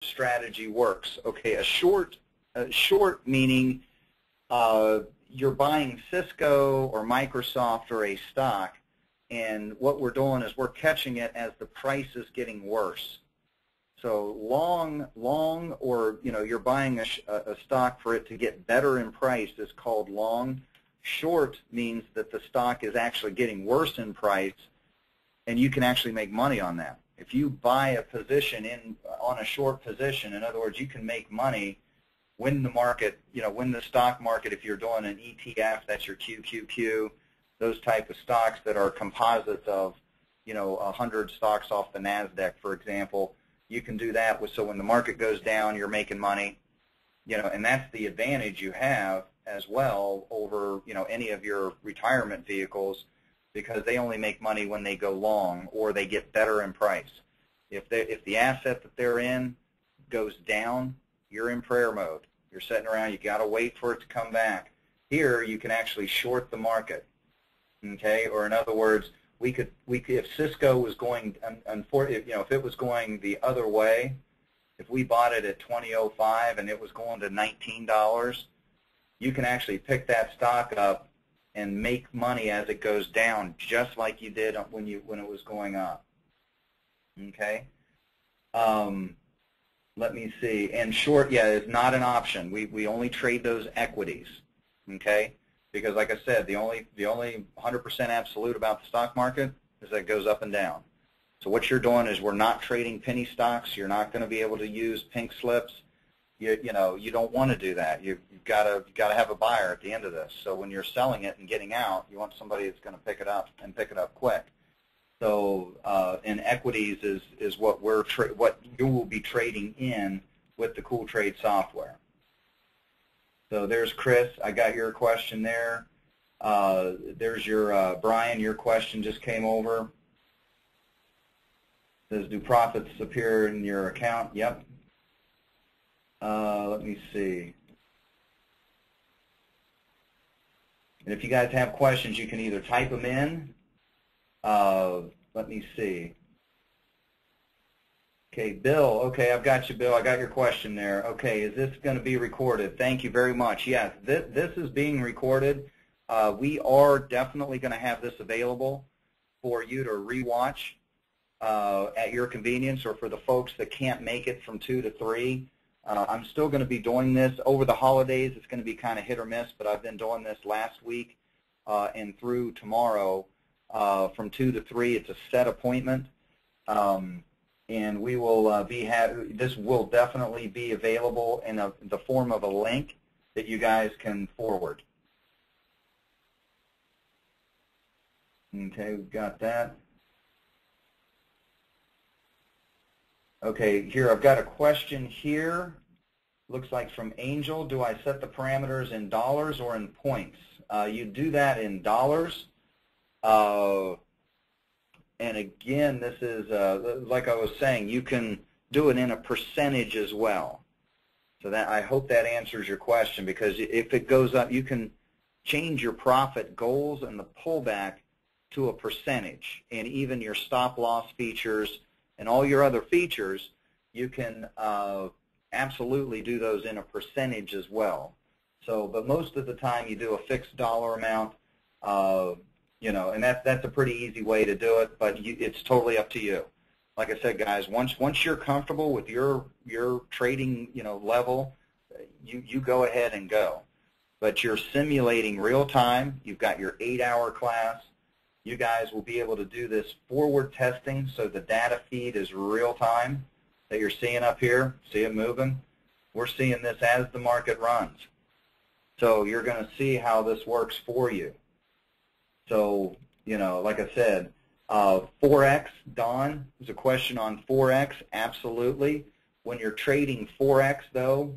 strategy works. Okay, a short meaning you're buying Cisco or Microsoft or a stock, and what we're doing is we're catching it as the price is getting worse. So long, or you're buying a stock for it to get better in price is called long. Short means that the stock is actually getting worse in price, and you can actually make money on that. If you buy a position on a short position, in other words, you can make money when the market, when the stock market, if you're doing an ETF, that's your QQQ, those type of stocks that are composites of, 100 stocks off the NASDAQ, for example, you can do that. So when the market goes down, you're making money, and that's the advantage you have as well over, any of your retirement vehicles, because they only make money when they go long or they get better in price. If the asset that they're in goes down, you're in prayer mode. You're sitting around. You got to wait for it to come back. Here, you can actually short the market. Okay, or in other words, we could if Cisco was going, if it was going the other way, if we bought it at $20.05 and it was going to $19, you can actually pick that stock up and make money as it goes down, just like you did when it was going up. Okay. Let me see. And short, is not an option. We only trade those equities. Okay. Because, like I said, the only 100% absolute about the stock market is that it goes up and down. So what you're doing is we're not trading penny stocks. You're not going to be able to use pink slips. You don't want to do that. You've got to have a buyer at the end of this. So when you're selling it and getting out, you want somebody that's going to pick it up and pick it up quick. So in equities is what what you will be trading in with the Cool Trade software. So there's Chris. I got your question there. There's your Brian. Your question just came over. Says, do profits appear in your account? Yep. Let me see. And if you guys have questions, you can either type them in. Let me see. Okay, Bill. Okay, I've got you, Bill. I got your question there. Okay, is this going to be recorded? Thank you very much. Yes, this is being recorded. We are definitely going to have this available for you to rewatch at your convenience, or for the folks that can't make it from 2 to 3. I'm still going to be doing this over the holidays. It's going to be kind of hit or miss, but I've been doing this last week and through tomorrow from 2 to 3. It's a set appointment, and we will this will definitely be available in the form of a link that you guys can forward. Okay, we've got that. Okay, here I've got a question here. Looks like from Angel. Do I set the parameters in dollars or in points? You do that in dollars. And again, this is, like I was saying, you can do it in a percentage as well. So that, I hope that answers your question, because if it goes up, you can change your profit goals and the pullback to a percentage. And even your stop loss features and all your other features, you can absolutely do those in a percentage as well. So, but most of the time you do a fixed dollar amount, and that's a pretty easy way to do it, but it's totally up to you. Like I said, guys, once you're comfortable with your trading level, you go ahead and go. But you're simulating real time. You've got your 8-hour class. You guys will be able to do this forward testing, so the data feed is real time that you're seeing up here. See it moving? We're seeing this as the market runs. So you're going to see how this works for you. So, like I said, Forex, Don, there's a question on Forex. Absolutely. When you're trading Forex, though,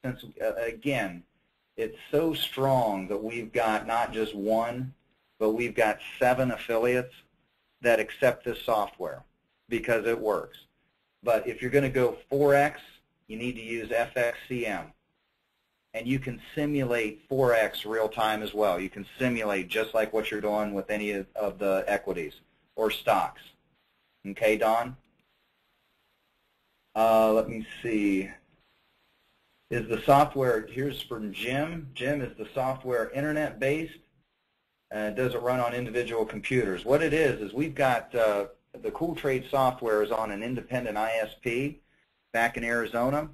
since, again, it's so strong that we've got not just one, but we've got 7 affiliates that accept this software because it works. But if you're going to go Forex, you need to use FXCM. And you can simulate Forex real time as well. You can simulate just like what you're doing with any of the equities or stocks. Okay, Don? Let me see. Is the software, here's from Jim. Jim, is the software internet-based? Does it run on individual computers? What it is we've got the Cool Trade software is on an independent ISP back in Arizona.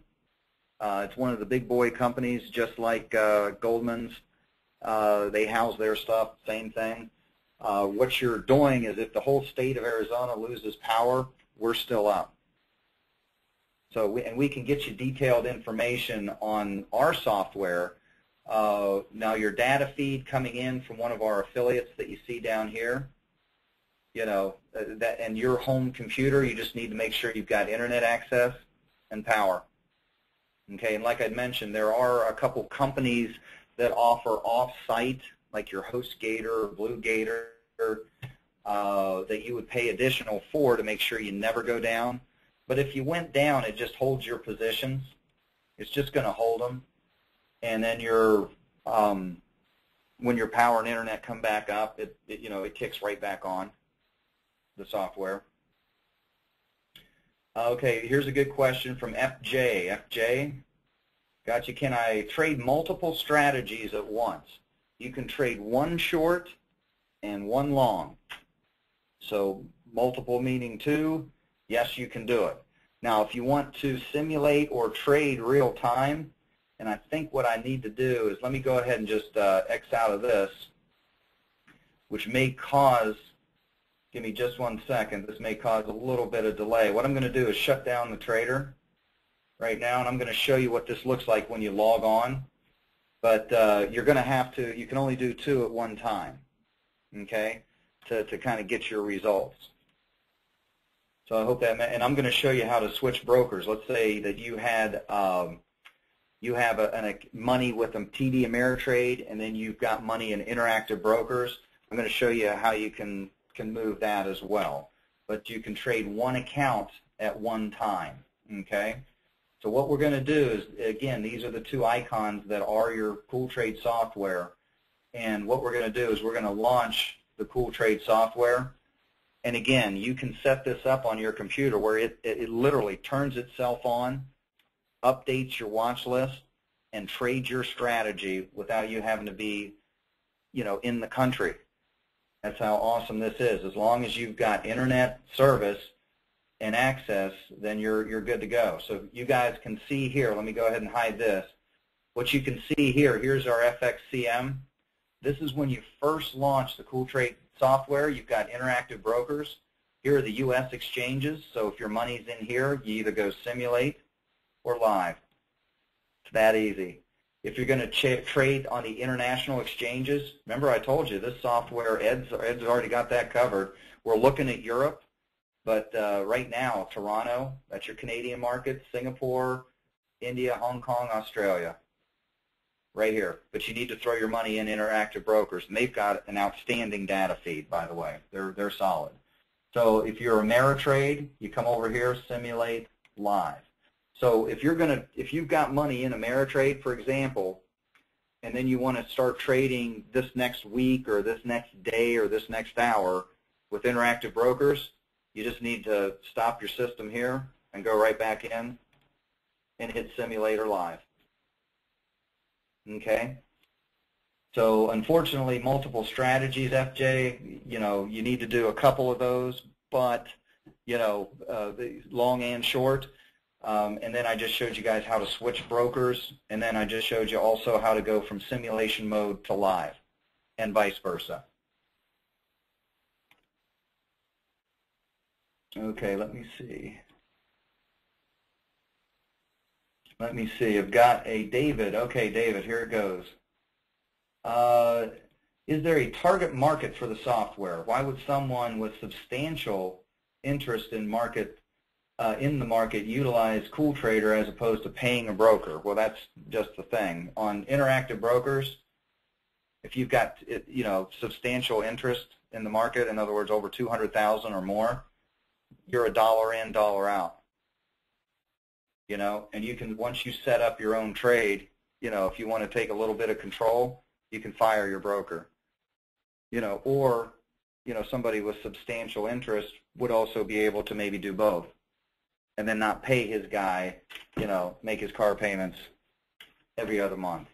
It's one of the big boy companies, just like Goldman's. They house their stuff, same thing. What you're doing is if the whole state of Arizona loses power, we're still up. So we can get you detailed information on our software. Now your data feed coming in from one of our affiliates that you see down here, you know, and your home computer, you just need to make sure you've got internet access and power. Okay, and like I mentioned, there are a couple companies that offer off-site, like your HostGator or BlueGator, that you would pay additional for to make sure you never go down. But if you went down, it just holds your positions. It's just going to hold them. And then when your power and internet come back up, it kicks right back on, the software. Okay, here's a good question from FJ. FJ, gotcha. Can I trade multiple strategies at once? You can trade one short and one long. So multiple meaning two. Yes, you can do it. Now, if you want to simulate or trade real time, and I think what I need to do is, let me go ahead and just X out of this, which may cause, give me just 1 second, this may cause a little bit of delay. What I'm going to do is shut down the trader right now, and I'm going to show you what this looks like when you log on. But you're going to have to, you can only do two at one time, okay, to kind of get your results. So I hope that, and I'm going to show you how to switch brokers. Let's say that you had, you have money with a TD Ameritrade, and then you've got money in Interactive Brokers. I'm going to show you how you can move that as well. But you can trade one account at one time, okay? So what we're going to do is, again, these are the two icons that are your Cool Trade software. And what we're going to do is we're going to launch the Cool Trade software. And again, you can set this up on your computer where it literally turns itself on, updates your watch list, and trades your strategy without you having to be, in the country. That's how awesome this is. As long as you've got internet service and access, then you're good to go. So you guys can see here, let me go ahead and hide this. What you can see here, here's our FXCM. This is when you first launch the Cool Trade software. You've got Interactive Brokers. Here are the U.S. exchanges. So if your money's in here, you either go simulate or live. It's that easy. If you're going to trade on the international exchanges, remember I told you this software, Ed's already got that covered. We're looking at Europe, but right now, Toronto, that's your Canadian market, Singapore, India, Hong Kong, Australia, right here. But you need to throw your money in Interactive Brokers, and they've got an outstanding data feed, by the way. They're solid. So if you're Ameritrade, you come over here, simulate live. So if you've got money in Ameritrade, for example, and then you want to start trading this next week or this next day or this next hour with Interactive Brokers, you just need to stop your system here and go right back in and hit Simulator Live. Okay? So unfortunately, multiple strategies, FJ, you need to do a couple of those, but, the long and short. And then I just showed you guys how to switch brokers, and then I just showed you also how to go from simulation mode to live, and vice versa. Okay, let me see. I've got a David. Okay, David, here it goes. Is there a target market for the software? Why would someone with substantial interest in the market utilize Cool Trader as opposed to paying a broker? Well, that's just the thing. On Interactive Brokers, if you've got substantial interest in the market, in other words, over 200,000 or more, you're a dollar in, dollar out. And you can, once you set up your own trade, if you want to take a little bit of control, you can fire your broker. Or somebody with substantial interest would also be able to maybe do both and then not pay his guy, make his car payments every other month.